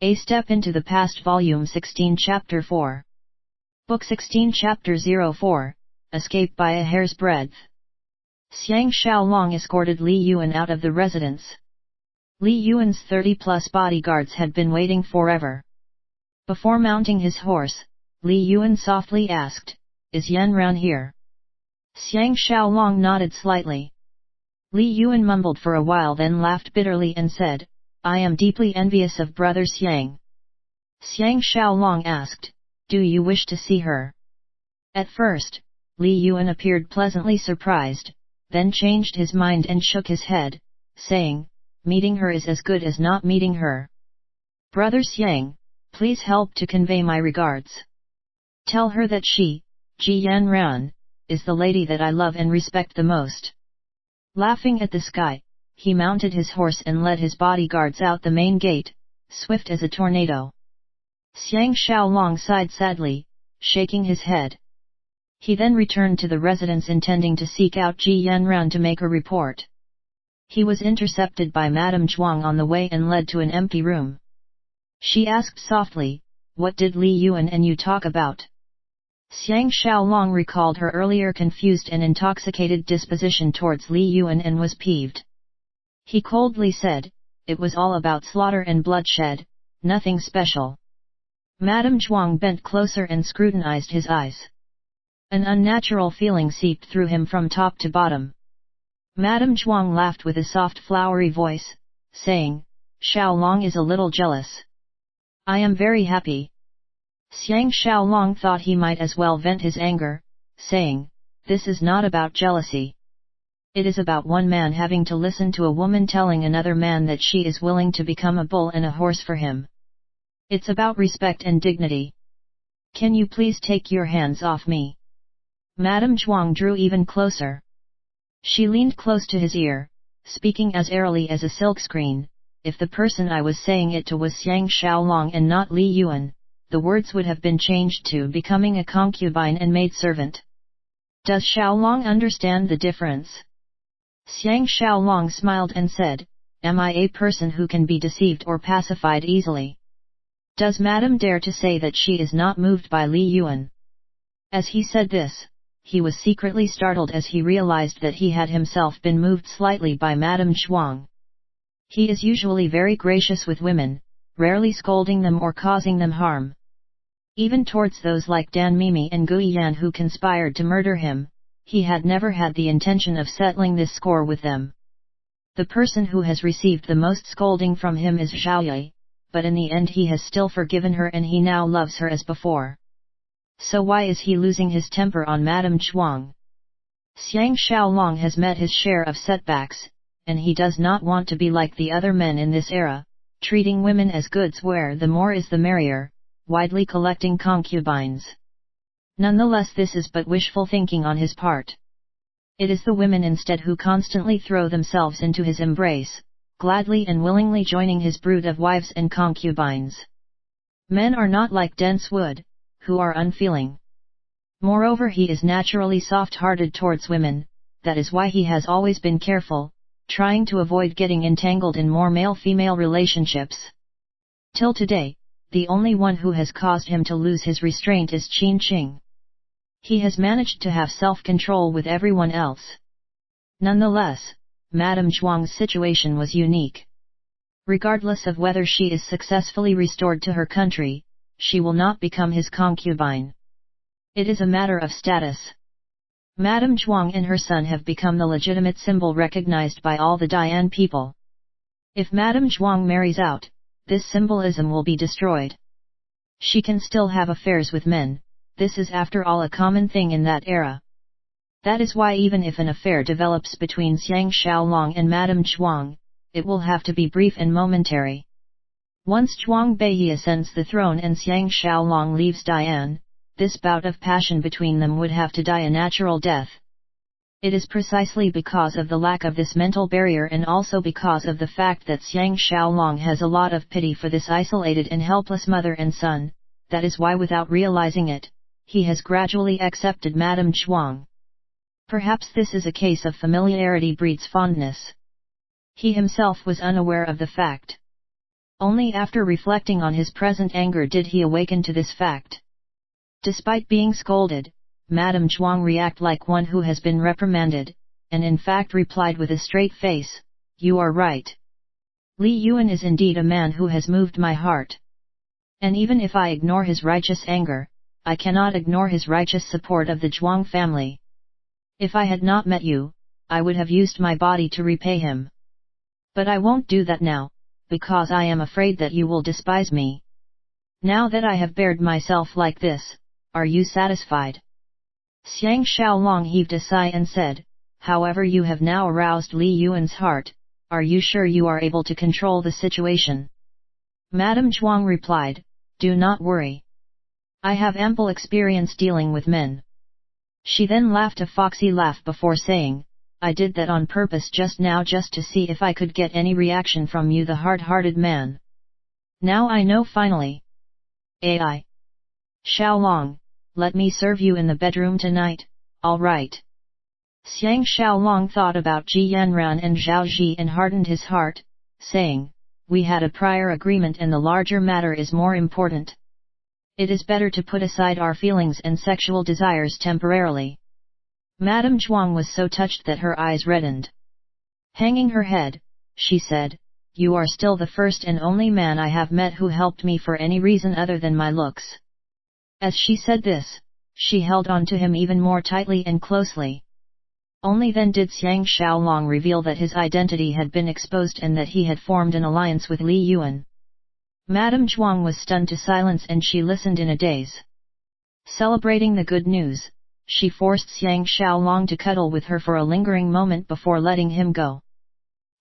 A Step into the Past Volume 16 Chapter 4. Book 16 Chapter 04, Escape by a Hair's Breadth. Xiang Xiaolong escorted Li Yuan out of the residence. Li Yuan's 30-plus bodyguards had been waiting forever. Before mounting his horse, Li Yuan softly asked, "Is Yan Ran here?" Xiang Xiaolong nodded slightly. Li Yuan mumbled for a while, then laughed bitterly and said, "I am deeply envious of brother Xiang." Xiang Xiaolong asked, "Do you wish to see her?" At first, Li Yuan appeared pleasantly surprised, then changed his mind and shook his head, saying, "Meeting her is as good as not meeting her. Brother Xiang, please help to convey my regards. Tell her that she, Ji Yan Ran, is the lady that I love and respect the most." Laughing at the sky, he mounted his horse and led his bodyguards out the main gate, swift as a tornado. Xiang Xiaolong sighed sadly, shaking his head. He then returned to the residence intending to seek out Ji Yanran to make a report. He was intercepted by Madame Zhuang on the way and led to an empty room. She asked softly, "What did Li Yuan and you talk about?" Xiang Xiaolong recalled her earlier confused and intoxicated disposition towards Li Yuan and was peeved. He coldly said, "It was all about slaughter and bloodshed, nothing special." Madame Zhuang bent closer and scrutinized his eyes. An unnatural feeling seeped through him from top to bottom. Madame Zhuang laughed with a soft flowery voice, saying, "Xiaolong is a little jealous. I am very happy." Xiang Xiaolong thought he might as well vent his anger, saying, "This is not about jealousy. It is about one man having to listen to a woman telling another man that she is willing to become a bull and a horse for him. It's about respect and dignity. Can you please take your hands off me?" Madame Zhuang drew even closer. She leaned close to his ear, speaking as airily as a silkscreen. "If the person I was saying it to was Xiang Xiaolong and not Li Yuan, the words would have been changed to becoming a concubine and maidservant. Does Xiaolong understand the difference?" Xiang Xiaolong smiled and said, "Am I a person who can be deceived or pacified easily? Does Madame dare to say that she is not moved by Li Yuan?" As he said this, he was secretly startled as he realized that he had himself been moved slightly by Madame Zhuang. He is usually very gracious with women, rarely scolding them or causing them harm. Even towards those like Dan Mimi and Gui Yan who conspired to murder him, he had never had the intention of settling this score with them. The person who has received the most scolding from him is Xiaoyi, but in the end he has still forgiven her and he now loves her as before. So why is he losing his temper on Madame Zhuang? Xiang Xiaolong has met his share of setbacks, and he does not want to be like the other men in this era, treating women as goods where the more is the merrier, widely collecting concubines. Nonetheless, this is but wishful thinking on his part. It is the women instead who constantly throw themselves into his embrace, gladly and willingly joining his brood of wives and concubines. Men are not like dense wood, who are unfeeling. Moreover, he is naturally soft-hearted towards women, that is why he has always been careful, trying to avoid getting entangled in more male-female relationships. Till today, the only one who has caused him to lose his restraint is Qin Qing. He has managed to have self-control with everyone else. Nonetheless, Madame Zhuang's situation was unique. Regardless of whether she is successfully restored to her country, she will not become his concubine. It is a matter of status. Madame Zhuang and her son have become the legitimate symbol recognized by all the Dian people. If Madame Zhuang marries out, this symbolism will be destroyed. She can still have affairs with men. This is after all a common thing in that era. That is why even if an affair develops between Xiang Xiaolong and Madame Zhuang, it will have to be brief and momentary. Once Zhuang Beiyi ascends the throne and Xiang Xiaolong leaves Dian, this bout of passion between them would have to die a natural death. It is precisely because of the lack of this mental barrier and also because of the fact that Xiang Xiaolong has a lot of pity for this isolated and helpless mother and son, that is why without realizing it, he has gradually accepted Madame Zhuang. Perhaps this is a case of familiarity breeds fondness. He himself was unaware of the fact. Only after reflecting on his present anger did he awaken to this fact. Despite being scolded, Madame Zhuang reacted like one who has been reprimanded, and in fact replied with a straight face, "You are right. Li Yuan is indeed a man who has moved my heart. And even if I ignore his righteous anger, I cannot ignore his righteous support of the Zhuang family. If I had not met you, I would have used my body to repay him. But I won't do that now, because I am afraid that you will despise me. Now that I have bared myself like this, are you satisfied?" Xiang Xiaolong heaved a sigh and said, "However, you have now aroused Li Yuan's heart, are you sure you are able to control the situation?" Madame Zhuang replied, "Do not worry. I have ample experience dealing with men." She then laughed a foxy laugh before saying, "I did that on purpose just now just to see if I could get any reaction from you, the hard-hearted man. Now I know finally. Ai. Xiaolong, let me serve you in the bedroom tonight, all right?" Xiang Xiaolong thought about Ji Yanran and Zhao Ji and hardened his heart, saying, "We had a prior agreement and the larger matter is more important. It is better to put aside our feelings and sexual desires temporarily." Madame Zhuang was so touched that her eyes reddened. Hanging her head, she said, "You are still the first and only man I have met who helped me for any reason other than my looks." As she said this, she held on to him even more tightly and closely. Only then did Xiang Xiaolong reveal that his identity had been exposed and that he had formed an alliance with Li Yuan. Madame Zhuang was stunned to silence and she listened in a daze. Celebrating the good news, she forced Xiang Xiaolong to cuddle with her for a lingering moment before letting him go.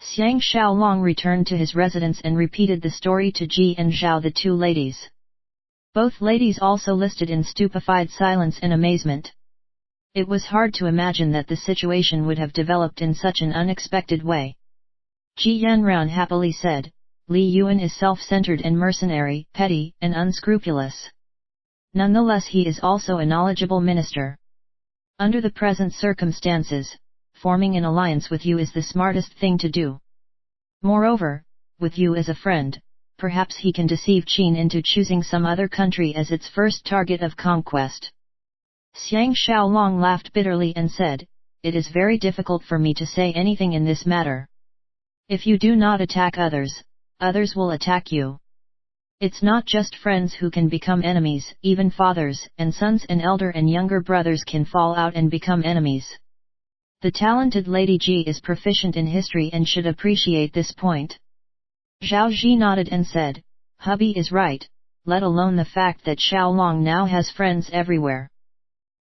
Xiang Xiaolong returned to his residence and repeated the story to Ji and Zhao, the two ladies. Both ladies also listened in stupefied silence and amazement. It was hard to imagine that the situation would have developed in such an unexpected way. Ji Yanran happily said, "Li Yuan is self-centered and mercenary, petty and unscrupulous. Nonetheless, he is also a knowledgeable minister. Under the present circumstances, forming an alliance with you is the smartest thing to do. Moreover, with you as a friend, perhaps he can deceive Qin into choosing some other country as its first target of conquest." Xiang Xiaolong laughed bitterly and said, "It is very difficult for me to say anything in this matter. If you do not attack others, others will attack you. It's not just friends who can become enemies, even fathers and sons and elder and younger brothers can fall out and become enemies. The talented Lady Ji is proficient in history and should appreciate this point." Zhao Ji nodded and said, "Hubby is right, let alone the fact that Xiaolong now has friends everywhere.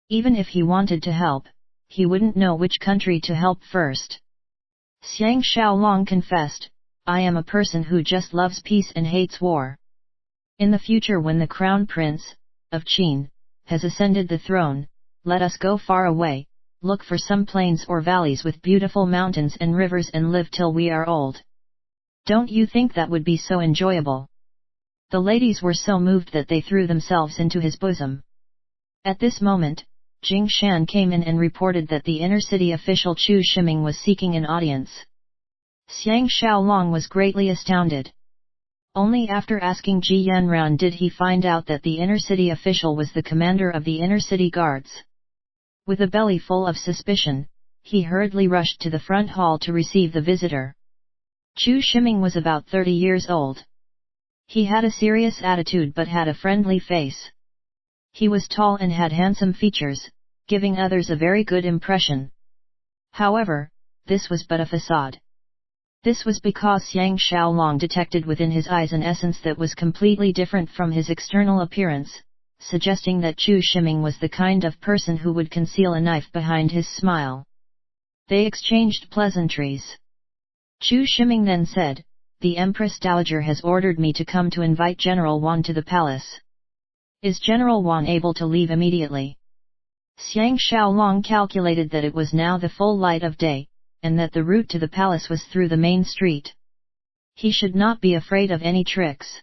Even if he wanted to help, he wouldn't know which country to help first." Xiang Xiaolong confessed, "I am a person who just loves peace and hates war. In the future, when the Crown Prince of Qin has ascended the throne, let us go far away, look for some plains or valleys with beautiful mountains and rivers and live till we are old. Don't you think that would be so enjoyable?" The ladies were so moved that they threw themselves into his bosom. At this moment, Jing Shan came in and reported that the inner-city official Chu Shiming was seeking an audience. Xiang Xiaolong was greatly astounded. Only after asking Ji Yanran did he find out that the inner-city official was the commander of the inner-city guards. With a belly full of suspicion, he hurriedly rushed to the front hall to receive the visitor. Chu Shiming was about 30 years old. He had a serious attitude but had a friendly face. He was tall and had handsome features, giving others a very good impression. However, this was but a facade. This was because Xiang Xiaolong detected within his eyes an essence that was completely different from his external appearance, suggesting that Chu Shiming was the kind of person who would conceal a knife behind his smile. They exchanged pleasantries. Chu Shiming then said, "The Empress Dowager has ordered me to come to invite General Wan to the palace. Is General Wan able to leave immediately?" Xiang Xiaolong calculated that it was now the full light of day, and that the route to the palace was through the main street. He should not be afraid of any tricks.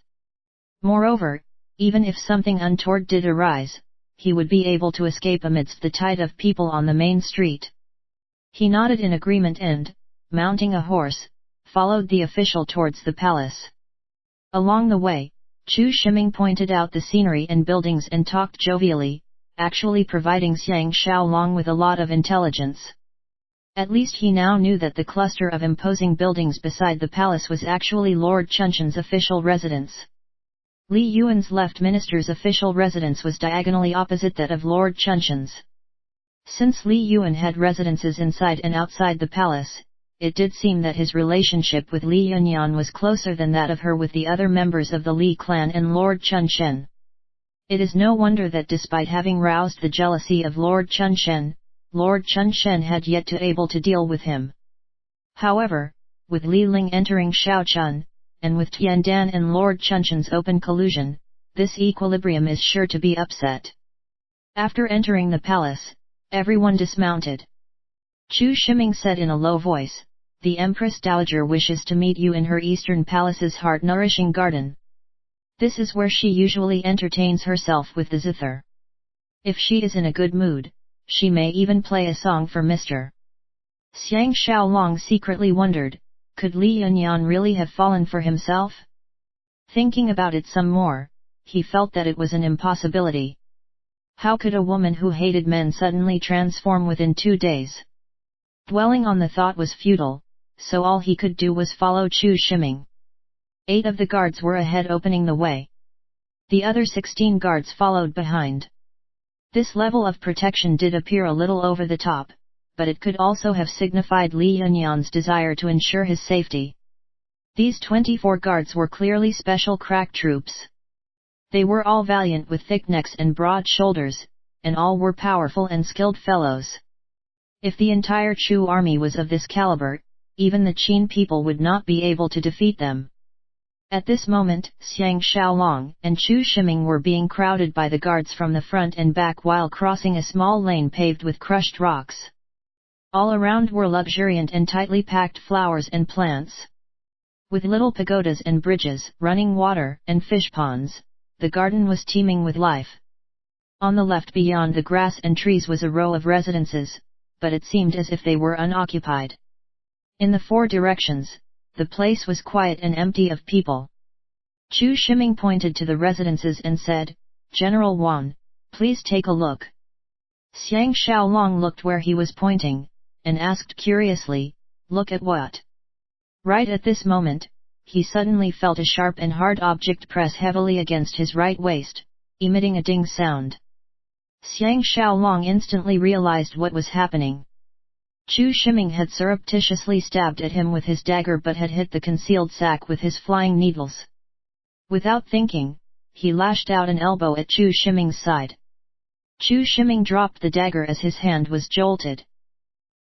Moreover, even if something untoward did arise, he would be able to escape amidst the tide of people on the main street. He nodded in agreement and, mounting a horse, followed the official towards the palace. Along the way, Chu Shiming pointed out the scenery and buildings and talked jovially, actually providing Xiang Xiaolong with a lot of intelligence. At least he now knew that the cluster of imposing buildings beside the palace was actually Lord Chunshan's official residence. Li Yuan's left minister's official residence was diagonally opposite that of Lord Chunshan's. Since Li Yuan had residences inside and outside the palace, it did seem that his relationship with Li Yunyan was closer than that of her with the other members of the Li clan and Lord Chunshan. It is no wonder that despite having roused the jealousy of Lord Chunshan, Lord Chunshan had yet to able to deal with him. However, with Li Ling entering Shaochun, and with Tiandan and Lord Chunshan's open collusion, this equilibrium is sure to be upset. After entering the palace, everyone dismounted. Chu Shiming said in a low voice, "The Empress Dowager wishes to meet you in her eastern palace's heart-nourishing garden. This is where she usually entertains herself with the zither. If she is in a good mood, she may even play a song for Mr." Xiang Xiaolong secretly wondered, could Li Yunyan really have fallen for himself? Thinking about it some more, he felt that it was an impossibility. How could a woman who hated men suddenly transform within 2 days? Dwelling on the thought was futile, so all he could do was follow Chu Shiming. 8 of the guards were ahead opening the way. The other 16 guards followed behind. This level of protection did appear a little over the top, but it could also have signified Li Yunyan's desire to ensure his safety. These 24 guards were clearly special crack troops. They were all valiant with thick necks and broad shoulders, and all were powerful and skilled fellows. If the entire Chu army was of this caliber, even the Qin people would not be able to defeat them. At this moment, Xiang Xiaolong and Chu Shiming were being crowded by the guards from the front and back while crossing a small lane paved with crushed rocks. All around were luxuriant and tightly packed flowers and plants. With little pagodas and bridges, running water, and fish ponds, the garden was teeming with life. On the left beyond the grass and trees was a row of residences, but it seemed as if they were unoccupied. In the 4 directions, the place was quiet and empty of people. Chu Shiming pointed to the residences and said, "General Wan, please take a look." Xiang Xiaolong looked where he was pointing, and asked curiously, "Look at what?" Right at this moment, he suddenly felt a sharp and hard object press heavily against his right waist, emitting a ding sound. Xiang Xiaolong instantly realized what was happening. Chu Shiming had surreptitiously stabbed at him with his dagger but had hit the concealed sack with his flying needles. Without thinking, he lashed out an elbow at Chu Shiming's side. Chu Shiming dropped the dagger as his hand was jolted.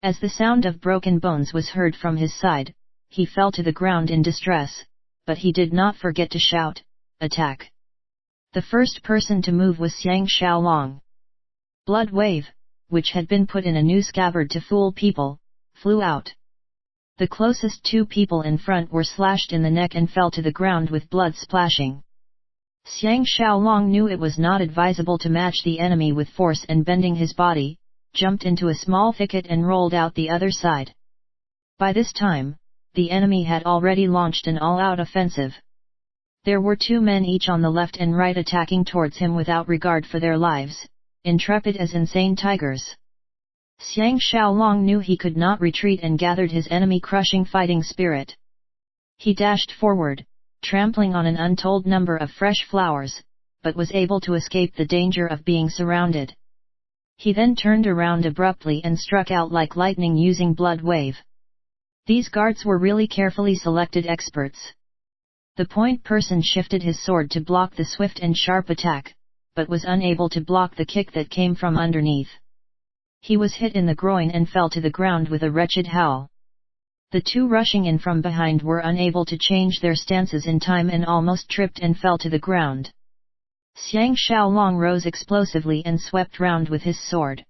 As the sound of broken bones was heard from his side, he fell to the ground in distress, but he did not forget to shout, "Attack!" The first person to move was Xiang Xiaolong. Blood Wave, which had been put in a new scabbard to fool people, flew out. The closest 2 people in front were slashed in the neck and fell to the ground with blood splashing. Xiang Xiaolong knew it was not advisable to match the enemy with force and bending his body, jumped into a small thicket and rolled out the other side. By this time, the enemy had already launched an all-out offensive. There were 2 men each on the left and right attacking towards him without regard for their lives, intrepid as insane tigers. Xiang Xiaolong knew he could not retreat and gathered his enemy-crushing fighting spirit. He dashed forward, trampling on an untold number of fresh flowers, but was able to escape the danger of being surrounded. He then turned around abruptly and struck out like lightning using Blood Wave. These guards were really carefully selected experts. The point person shifted his sword to block the swift and sharp attack, but was unable to block the kick that came from underneath. He was hit in the groin and fell to the ground with a wretched howl. The 2 rushing in from behind were unable to change their stances in time and almost tripped and fell to the ground. Xiang Xiaolong rose explosively and swept round with his sword.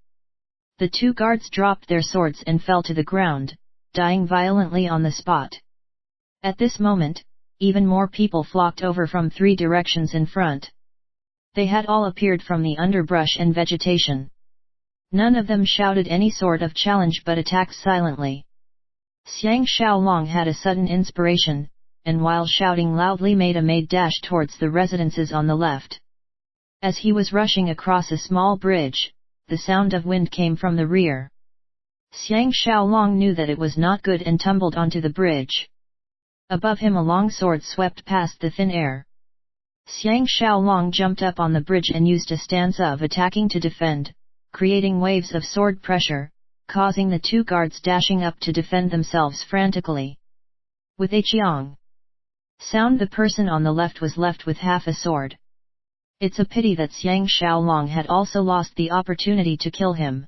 The 2 guards dropped their swords and fell to the ground, dying violently on the spot. At this moment, even more people flocked over from 3 directions in front. They had all appeared from the underbrush and vegetation. None of them shouted any sort of challenge but attacked silently. Xiang Xiaolong had a sudden inspiration, and while shouting loudly made a mad dash towards the residences on the left. As he was rushing across a small bridge, the sound of wind came from the rear. Xiang Xiaolong knew that it was not good and tumbled onto the bridge. Above him a long sword swept past the thin air. Xiang Xiaolong jumped up on the bridge and used a stance of attacking to defend, creating waves of sword pressure, causing the two guards dashing up to defend themselves frantically. With a chiang sound, the person on the left was left with half a sword. It's a pity that Xiang Xiaolong had also lost the opportunity to kill him.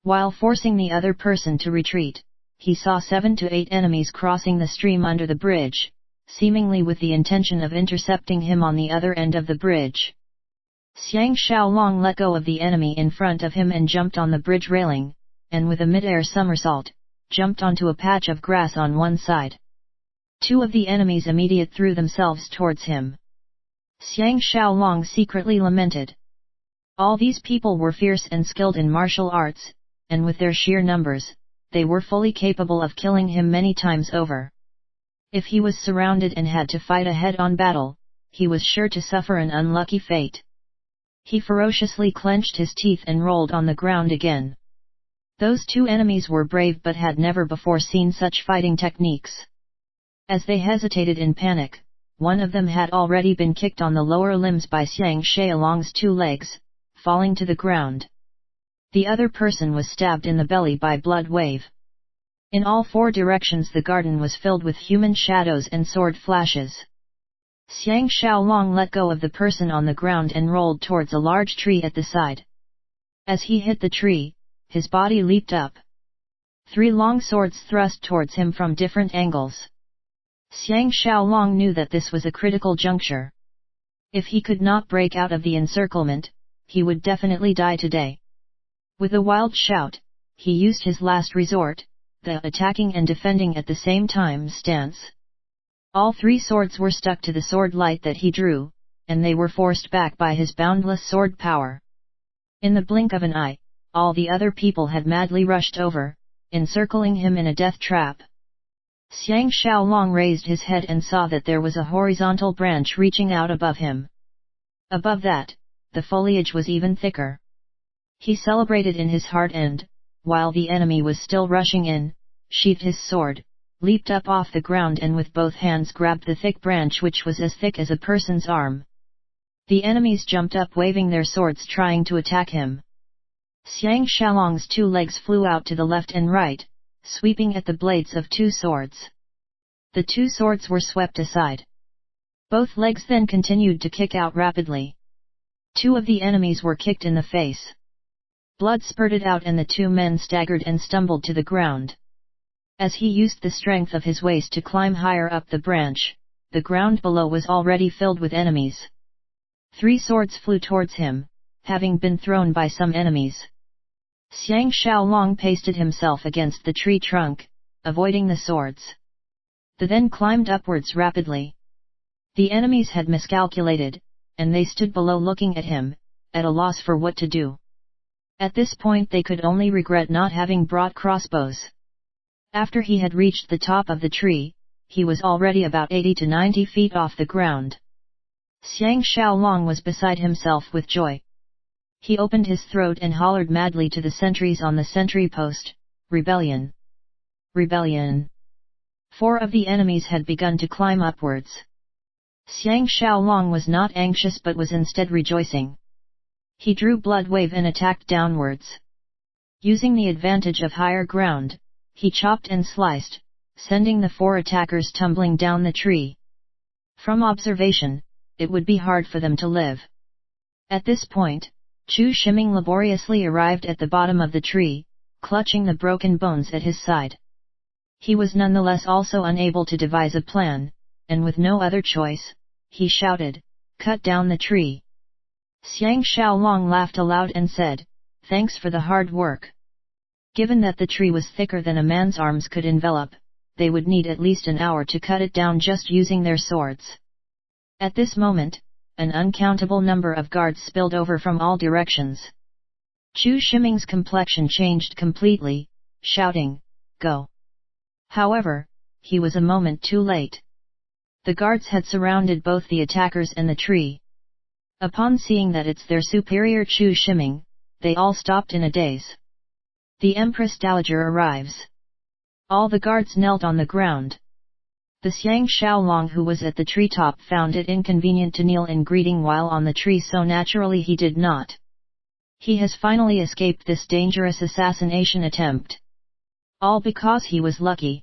While forcing the other person to retreat, he saw 7 to 8 enemies crossing the stream under the bridge, seemingly with the intention of intercepting him on the other end of the bridge. Xiang Xiaolong let go of the enemy in front of him and jumped on the bridge railing, and with a mid-air somersault, jumped onto a patch of grass on one side. 2 of the enemies immediately threw themselves towards him. Xiang Xiaolong secretly lamented. All these people were fierce and skilled in martial arts, and with their sheer numbers, they were fully capable of killing him many times over. If he was surrounded and had to fight a head-on battle, he was sure to suffer an unlucky fate. He ferociously clenched his teeth and rolled on the ground again. Those 2 enemies were brave but had never before seen such fighting techniques. As they hesitated in panic, one of them had already been kicked on the lower limbs by Xiang Xiaolong's 2 legs, falling to the ground. The other person was stabbed in the belly by blood wave. In all 4 directions the garden was filled with human shadows and sword flashes. Xiang Xiaolong let go of the person on the ground and rolled towards a large tree at the side. As he hit the tree, his body leaped up. 3 long swords thrust towards him from different angles. Xiang Xiaolong knew that this was a critical juncture. If he could not break out of the encirclement, he would definitely die today. With a wild shout, he used his last resort, the attacking and defending at the same time stance. All 3 swords were stuck to the sword light that he drew, and they were forced back by his boundless sword power. In the blink of an eye, all the other people had madly rushed over, encircling him in a death trap. Xiang Xiaolong raised his head and saw that there was a horizontal branch reaching out above him. Above that, the foliage was even thicker. He celebrated in his heart and, while the enemy was still rushing in, sheathed his sword, leaped up off the ground and with both hands grabbed the thick branch which was as thick as a person's arm. The enemies jumped up waving their swords trying to attack him. Xiang Xiaolong's 2 legs flew out to the left and right, sweeping at the blades of 2 swords. The 2 swords were swept aside. Both legs then continued to kick out rapidly. 2 of the enemies were kicked in the face. Blood spurted out and the 2 men staggered and stumbled to the ground. As he used the strength of his waist to climb higher up the branch, the ground below was already filled with enemies. 3 swords flew towards him, having been thrown by some enemies. Xiang Xiaolong pasted himself against the tree trunk, avoiding the swords. They then climbed upwards rapidly. The enemies had miscalculated, and they stood below looking at him, at a loss for what to do. At this point they could only regret not having brought crossbows. After he had reached the top of the tree, he was already about 80 to 90 feet off the ground. Xiang Xiaolong was beside himself with joy. He opened his throat and hollered madly to the sentries on the sentry post, "Rebellion! Rebellion!" 4 of the enemies had begun to climb upwards. Xiang Xiaolong was not anxious but was instead rejoicing. He drew blood wave and attacked downwards. Using the advantage of higher ground, he chopped and sliced, sending the 4 attackers tumbling down the tree. From observation, it would be hard for them to live. At this point, Chu Shiming laboriously arrived at the bottom of the tree, clutching the broken bones at his side. He was nonetheless also unable to devise a plan, and with no other choice, he shouted, "Cut down the tree!" Xiang Xiaolong laughed aloud and said, "Thanks for the hard work." Given that the tree was thicker than a man's arms could envelop, they would need at least an hour to cut it down just using their swords. At this moment, an uncountable number of guards spilled over from all directions. Chu Shiming's complexion changed completely, shouting, "Go!" However, he was a moment too late. The guards had surrounded both the attackers and the tree. Upon seeing that it's their superior Chu Shiming, they all stopped in a daze. The Empress Dowager arrives. All the guards knelt on the ground. The Xiang Shaolong who was at the treetop found it inconvenient to kneel in greeting while on the tree, so naturally he did not. He has finally escaped this dangerous assassination attempt. All because he was lucky.